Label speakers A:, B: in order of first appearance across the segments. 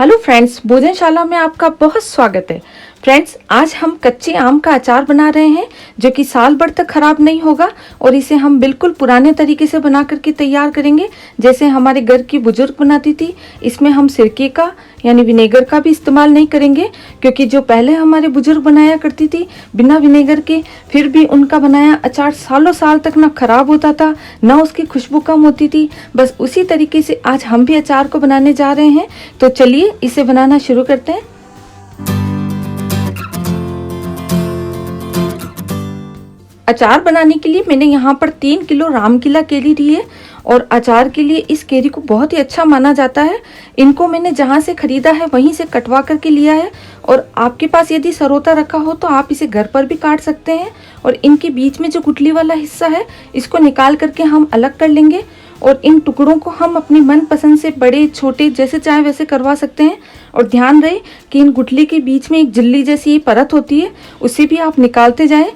A: Hello friends, भोजनशाला में आपका बहुत स्वागत है। फ्रेंड्स, आज हम कच्चे आम का अचार बना रहे हैं जो कि साल भर तक खराब नहीं होगा और इसे हम बिल्कुल पुराने तरीके से बना करके तैयार करेंगे जैसे हमारे घर की बुजुर्ग बनाती थी। इसमें हम सिरके का यानी विनेगर का भी इस्तेमाल नहीं करेंगे क्योंकि जो पहले हमारे बुजुर्ग बनाया करती थी बिना विनेगर के, फिर भी उनका बनाया अचार सालों साल तक ना खराब होता था ना उसकी खुशबू कम होती थी। बस उसी तरीके से आज हम भी अचार को बनाने जा रहे हैं। तो चलिए इसे बनाना शुरू करते हैं। अचार बनाने के लिए मैंने यहाँ पर 3 किलो रामकिला केरी ली है और अचार के लिए इस केरी को बहुत ही अच्छा माना जाता है। इनको मैंने जहाँ से खरीदा है वहीं से कटवा करके लिया है और आपके पास यदि सरोता रखा हो तो आप इसे घर पर भी काट सकते हैं। और इनके बीच में जो गुठली वाला हिस्सा है इसको निकाल करके हम अलग कर लेंगे और इन टुकड़ों को हम अपनी मनपसंद से बड़े छोटे जैसे चाहे वैसे करवा सकते हैं। और ध्यान रहे कि इन गुठली के बीच में एक झिल्ली जैसी परत होती है, उसे भी आप निकालते जाएं।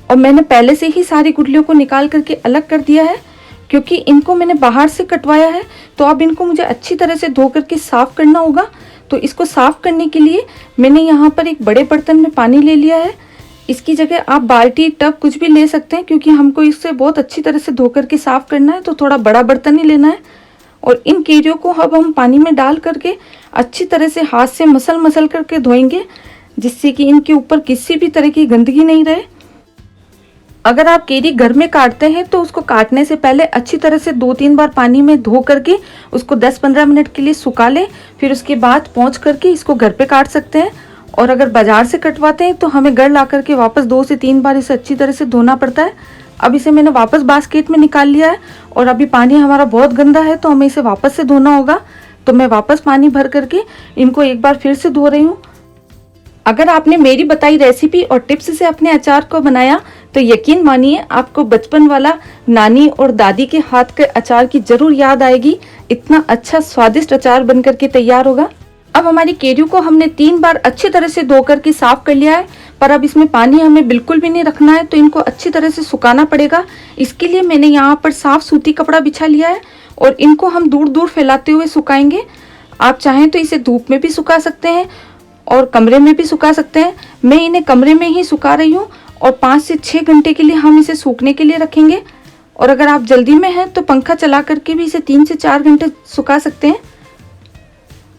A: और मैंने पहले से ही सारी गुठलियों को निकाल करके अलग कर दिया है क्योंकि इनको मैंने बाहर से कटवाया है। तो अब इनको मुझे अच्छी तरह से धो करके साफ़ करना होगा। तो इसको साफ़ करने के लिए मैंने यहाँ पर एक बड़े बर्तन में पानी ले लिया है। इसकी जगह आप बाल्टी टब कुछ भी ले सकते हैं क्योंकि हमको इससे बहुत अच्छी तरह से धो करके साफ़ करना है, तो थोड़ा बड़ा बर्तन ही लेना है। और इन केरियों को अब हम पानी में डाल करके अच्छी तरह से हाथ से मसल करके धोएंगे जिससे कि इनके ऊपर किसी भी तरह की गंदगी नहीं रहे। अगर आप केरी घर में काटते हैं तो उसको काटने से पहले अच्छी तरह से 2-3 बार पानी में धो करके उसको 10-15 मिनट के लिए सुखा लें, फिर उसके बाद पोंछ करके इसको घर पे काट सकते हैं। और अगर बाजार से कटवाते हैं तो हमें घर ला करके वापस 2 से 3 बार इसे अच्छी तरह से धोना पड़ता है। अब इसे मैंने वापस बास्केट में निकाल लिया है और अभी पानी हमारा बहुत गंदा है तो हमें इसे वापस से धोना होगा। तो मैं वापस पानी भर करके इनको एक बार फिर से धो रही हूँ। अगर आपने मेरी बताई रेसिपी और टिप्स से अपने अचार को बनाया तो यकीन मानिए आपको बचपन वाला नानी और दादी के हाथ के अचार की जरूर याद आएगी। इतना अच्छा स्वादिष्ट अचार बन करके तैयार होगा। अब हमारी केरियों को हमने 3 बार अच्छी तरह से धो करके साफ कर लिया है, पर अब इसमें पानी हमें बिल्कुल भी नहीं रखना है, तो इनको अच्छी तरह से सुखाना पड़ेगा। इसके लिए मैंने यहाँ पर साफ सूती कपड़ा बिछा लिया है और इनको हम दूर दूर फैलाते हुए सुखाएंगे। आप चाहें तो इसे धूप में भी सुखा सकते हैं और कमरे में भी सुखा सकते हैं। मैं इन्हें कमरे में ही सुखा रही हूँ और 5 से 6 घंटे के लिए हम इसे सूखने के लिए रखेंगे। और अगर आप जल्दी में हैं तो पंखा चला करके भी इसे 3 से 4 घंटे सुखा सकते हैं।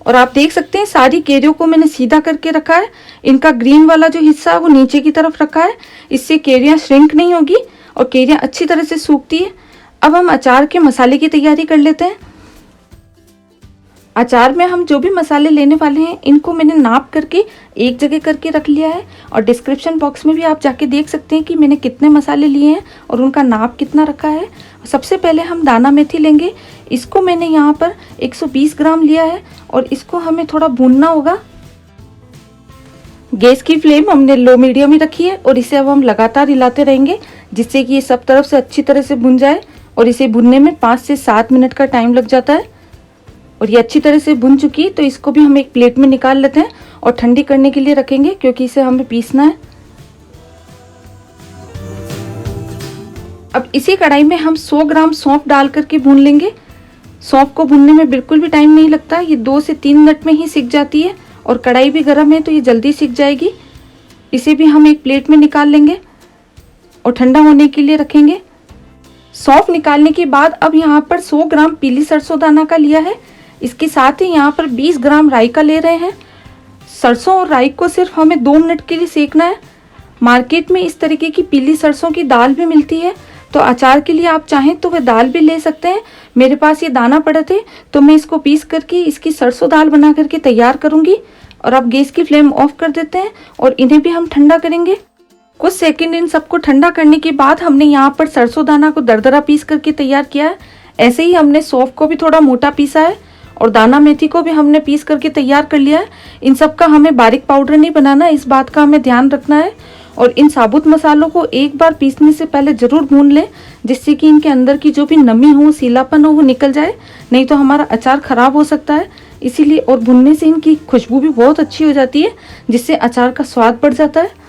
A: और आप देख सकते हैं सारी केरियों को मैंने सीधा करके रखा है। इनका ग्रीन वाला जो हिस्सा है वो नीचे की तरफ रखा है, इससे केरियाँ श्रिंक नहीं होगी और केरियाँ अच्छी तरह से सूखती है। अब हम अचार के मसाले की तैयारी कर लेते हैं। अचार में हम जो भी मसाले लेने वाले हैं इनको मैंने नाप करके एक जगह करके रख लिया है और डिस्क्रिप्शन बॉक्स में भी आप जाके देख सकते हैं कि मैंने कितने मसाले लिए हैं और उनका नाप कितना रखा है। सबसे पहले हम दाना मेथी लेंगे। इसको मैंने यहाँ पर 120 ग्राम लिया है और इसको हमें थोड़ा भूनना होगा। गैस की फ्लेम हमने लो मीडियम ही रखी है और इसे अब हम लगातार हिलाते रहेंगे जिससे कि ये सब तरफ से अच्छी तरह से भुन जाए। और इसे भुनने में 5 से 7 मिनट का टाइम लग जाता है। और ये अच्छी तरह से भुन चुकी है तो इसको भी हम एक प्लेट में निकाल लेते हैं और ठंडी करने के लिए रखेंगे क्योंकि इसे हमें पीसना है। अब इसी कढ़ाई में हम 100 ग्राम सौंफ डाल करके भून लेंगे। सौंफ को भूनने में बिल्कुल भी टाइम नहीं लगता, ये 2 से 3 मिनट में ही सिक जाती है और कढ़ाई भी गर्म है तो ये जल्दी सिक जाएगी। इसे भी हम एक प्लेट में निकाल लेंगे और ठंडा होने के लिए रखेंगे। सौंफ निकालने के बाद अब यहाँ पर 100 ग्राम पीली सरसों दाना का लिया है। इसके साथ ही यहाँ पर 20 ग्राम राई का ले रहे हैं। सरसों और राई को सिर्फ हमें 2 मिनट के लिए सेकना है। मार्केट में इस तरीके की पीली सरसों की दाल भी मिलती है, तो अचार के लिए आप चाहें तो वह दाल भी ले सकते हैं। मेरे पास ये दाना पड़े थे तो मैं इसको पीस करके इसकी सरसों दाल बना करके तैयार करूँगी। और अब गैस की फ्लेम ऑफ कर देते हैं और इन्हें भी हम ठंडा करेंगे। कुछ सेकंड इन सबको ठंडा करने के बाद हमने यहाँ पर सरसों दाना को दरदरा पीस करके तैयार किया है। ऐसे ही हमने सौंफ को भी थोड़ा मोटा पीसा है और दाना मेथी को भी हमने पीस करके तैयार कर लिया है। इन सब का हमें बारीक पाउडर नहीं बनाना, इस बात का हमें ध्यान रखना है। और इन साबुत मसालों को एक बार पीसने से पहले ज़रूर भून लें जिससे कि इनके अंदर की जो भी नमी हो, सीलापन हो वो निकल जाए, नहीं तो हमारा अचार ख़राब हो सकता है। इसीलिए और भुनने से इनकी खुशबू भी बहुत अच्छी हो जाती है जिससे अचार का स्वाद बढ़ जाता है।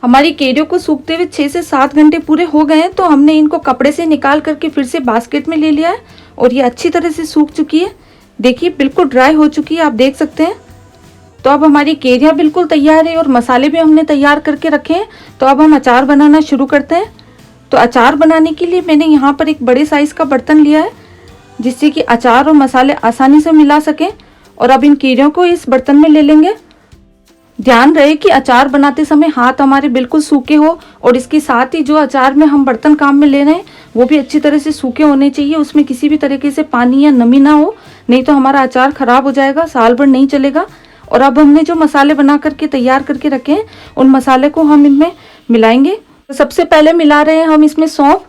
A: हमारी केरियों को सूखते हुए 6 से 7 घंटे पूरे हो गए हैं तो हमने इनको कपड़े से निकाल करके फिर से बास्केट में ले लिया है और ये अच्छी तरह से सूख चुकी है। देखिए बिल्कुल ड्राई हो चुकी है, आप देख सकते हैं। तो अब हमारी केरियाँ बिल्कुल तैयार है और मसाले भी हमने तैयार करके रखे हैं। तो अब हम अचार बनाना शुरू करते हैं। तो अचार बनाने के लिए मैंने यहाँ पर एक बड़े साइज़ का बर्तन लिया है, जिससे कि अचार और मसाले आसानी से मिला सकें। और अब इन केरियों को इस बर्तन में ले लेंगे। ध्यान रहे कि अचार बनाते समय हाथ हमारे बिल्कुल सूखे हो, और इसके साथ ही जो अचार में हम बर्तन काम में ले रहे हैं वो भी अच्छी तरह से सूखे होने चाहिए। उसमें किसी भी तरीके से पानी या नमी ना हो, नहीं तो हमारा अचार खराब हो जाएगा, साल भर नहीं चलेगा। और अब हमने जो मसाले बना करके तैयार करके रखे हैं, उन मसाले को हम इनमें मिलाएंगे। तो सबसे पहले मिला रहे हैं हम इसमें सौंफ।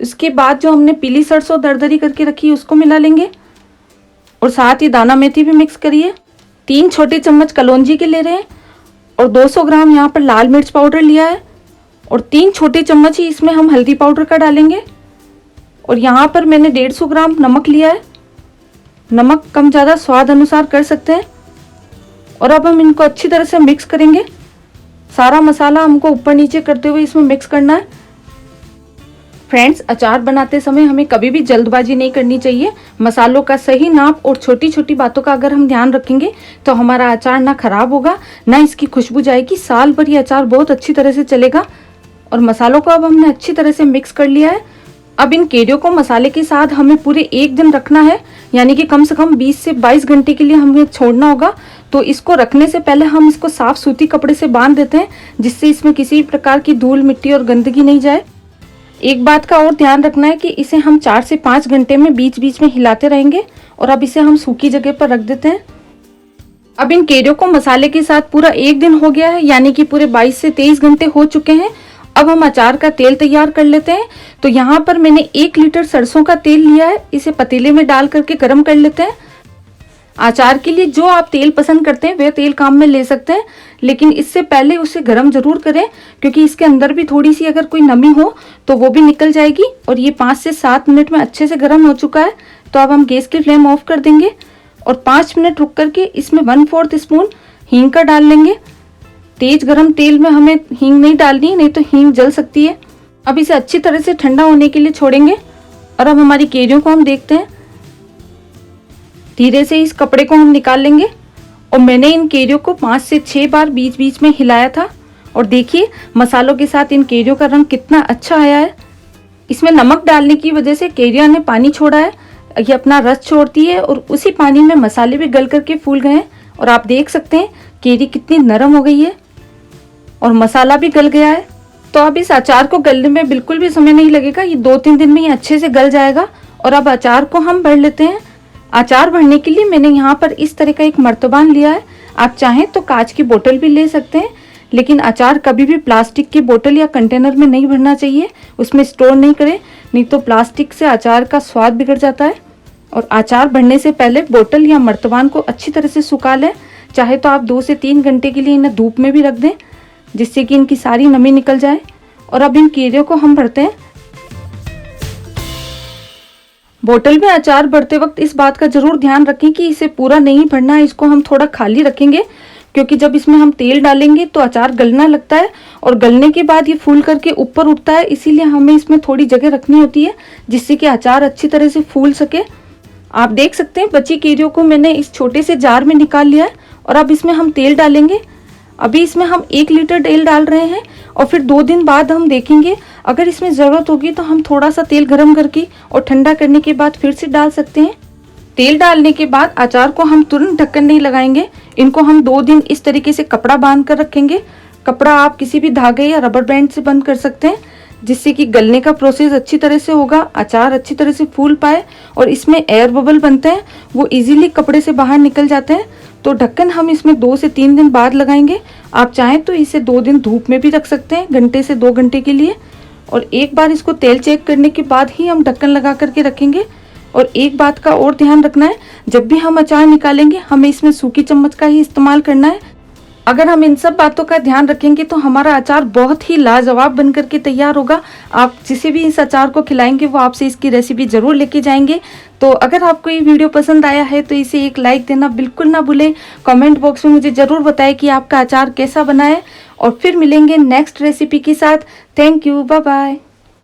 A: इसके बाद जो हमने पीली सरसों दरदरी करके रखी है उसको मिला लेंगे, और साथ ही दाना मेथी भी मिक्स करिए। 3 छोटे चम्मच कलौंजी के ले रहे हैं, और 200 ग्राम यहाँ पर लाल मिर्च पाउडर लिया है, और 3 छोटे चम्मच ही इसमें हम हल्दी पाउडर का डालेंगे। और यहाँ पर मैंने 150 ग्राम नमक लिया है। नमक कम ज़्यादा स्वाद अनुसार कर सकते हैं। और अब हम इनको अच्छी तरह से मिक्स करेंगे। सारा मसाला हमको ऊपर नीचे करते हुए इसमें मिक्स करना है। फ्रेंड्स, अचार बनाते समय हमें कभी भी जल्दबाजी नहीं करनी चाहिए। मसालों का सही नाप और छोटी छोटी बातों का अगर हम ध्यान रखेंगे तो हमारा अचार ना खराब होगा, ना इसकी खुशबू जाएगी। साल भर ये अचार बहुत अच्छी तरह से चलेगा। और मसालों को अब हमने अच्छी तरह से मिक्स कर लिया है। अब इन केरियों को मसाले के साथ हमें पूरे 1 दिन रखना है, यानी कि कम से कम 20 से 22 घंटे के लिए हमें छोड़ना होगा। तो इसको रखने से पहले हम इसको साफ सूती कपड़े से बांध देते हैं, जिससे इसमें किसी प्रकार की धूल मिट्टी और गंदगी नहीं जाए। एक बात का और ध्यान रखना है कि इसे हम 4 से 5 घंटे में बीच बीच में हिलाते रहेंगे। और अब इसे हम सूखी जगह पर रख देते हैं। अब इन केरियों को मसाले के साथ पूरा 1 दिन हो गया है, यानी कि पूरे 22 से 23 घंटे हो चुके हैं। अब हम अचार का तेल तैयार कर लेते हैं। तो यहाँ पर मैंने 1 लीटर सरसों का तेल लिया है, इसे पतीले में डाल करके गर्म कर लेते हैं। अचार के लिए जो आप तेल पसंद करते हैं वह तेल काम में ले सकते हैं, लेकिन इससे पहले उसे गर्म जरूर करें, क्योंकि इसके अंदर भी थोड़ी सी अगर कोई नमी हो तो वो भी निकल जाएगी। और ये 5 से 7 मिनट में अच्छे से गर्म हो चुका है। तो अब हम गैस की फ्लेम ऑफ कर देंगे, और 5 मिनट रुक करके इसमें 1/4 स्पून हींग का डाल लेंगे। तेज गरम तेल में हमें हींग नहीं डालनी, नहीं तो हींग जल सकती है। अब इसे अच्छी तरह से ठंडा होने के लिए छोड़ेंगे। और अब हमारी केरियों को हम देखते हैं। धीरे से इस कपड़े को हम निकाल लेंगे। और मैंने इन केरियों को 5 से 6 बार बीच बीच में हिलाया था। और देखिए मसालों के साथ इन केरियों का रंग कितना अच्छा आया है। इसमें नमक डालने की वजह से केरियां ने पानी छोड़ा है, ये अपना रस छोड़ती है, और उसी पानी में मसाले भी गल करके फूल गए हैं। और आप देख सकते हैं केरी कितनी नरम हो गई है, और मसाला भी गल गया है। तो अब इस अचार को गलने में बिल्कुल भी समय नहीं लगेगा, ये 2-3 दिन में ये अच्छे से गल जाएगा। और अब अचार को हम भर लेते हैं। अचार भरने के लिए मैंने यहाँ पर इस तरह का एक मर्तबान लिया है। आप चाहें तो कांच की बोतल भी ले सकते हैं, लेकिन अचार कभी भी प्लास्टिक की बोतल या कंटेनर में नहीं भरना चाहिए, उसमें स्टोर नहीं करें, नहीं तो प्लास्टिक से अचार का स्वाद बिगड़ जाता है। और अचार भरने से पहले बोतल या मर्तबान को अच्छी तरह से सुखा लें। चाहे तो आप 2 से 3 घंटे के लिए इन्हें धूप में भी रख दें, जिससे कि इनकी सारी नमी निकल जाए। और अब इन केरियों को हम भरते हैं। बोतल में अचार भरते वक्त इस बात का जरूर ध्यान रखें कि इसे पूरा नहीं भरना है, इसको हम थोड़ा खाली रखेंगे, क्योंकि जब इसमें हम तेल डालेंगे तो अचार गलना लगता है, और गलने के बाद ये फूल करके ऊपर उठता है। इसीलिए हमें इसमें थोड़ी जगह रखनी होती है, जिससे कि अचार अच्छी तरह से फूल सके। आप देख सकते हैं बची केरियों को मैंने इस छोटे से जार में निकाल लिया है। और अब इसमें हम तेल डालेंगे। अभी इसमें हम 1 लीटर तेल डाल रहे हैं, और फिर 2 दिन बाद हम देखेंगे, अगर इसमें ज़रूरत होगी तो हम थोड़ा सा तेल गर्म करके और ठंडा करने के बाद फिर से डाल सकते हैं। तेल डालने के बाद अचार को हम तुरंत ढक्कन नहीं लगाएंगे, इनको हम 2 दिन इस तरीके से कपड़ा बांध कर रखेंगे। कपड़ा आप किसी भी धागे या रबर बैंड से बंद कर सकते हैं, जिससे कि गलने का प्रोसेस अच्छी तरह से होगा, अचार अच्छी तरह से फूल पाए, और इसमें एयर बबल बनते हैं वो इजीली कपड़े से बाहर निकल जाते हैं। तो ढक्कन हम इसमें 2 से 3 दिन बाद लगाएंगे। आप चाहें तो इसे 2 दिन धूप में भी रख सकते हैं, घंटे से 2 घंटे के लिए। और एक बार इसको तेल चेक करने के बाद ही हम ढक्कन लगा करके रखेंगे। और एक बात का और ध्यान रखना है, जब भी हम अचार निकालेंगे हमें इसमें सूखी चम्मच का ही इस्तेमाल करना है। अगर हम इन सब बातों का ध्यान रखेंगे तो हमारा अचार बहुत ही लाजवाब बन करके तैयार होगा। आप जिसे भी इस अचार को खिलाएंगे वो आपसे इसकी रेसिपी ज़रूर लेके जाएंगे। तो अगर आपको ये वीडियो पसंद आया है तो इसे एक लाइक देना बिल्कुल ना भूलें। कमेंट बॉक्स में मुझे ज़रूर बताएं कि आपका अचार कैसा बना है। और फिर मिलेंगे नेक्स्ट रेसिपी के साथ। Thank you, bye bye.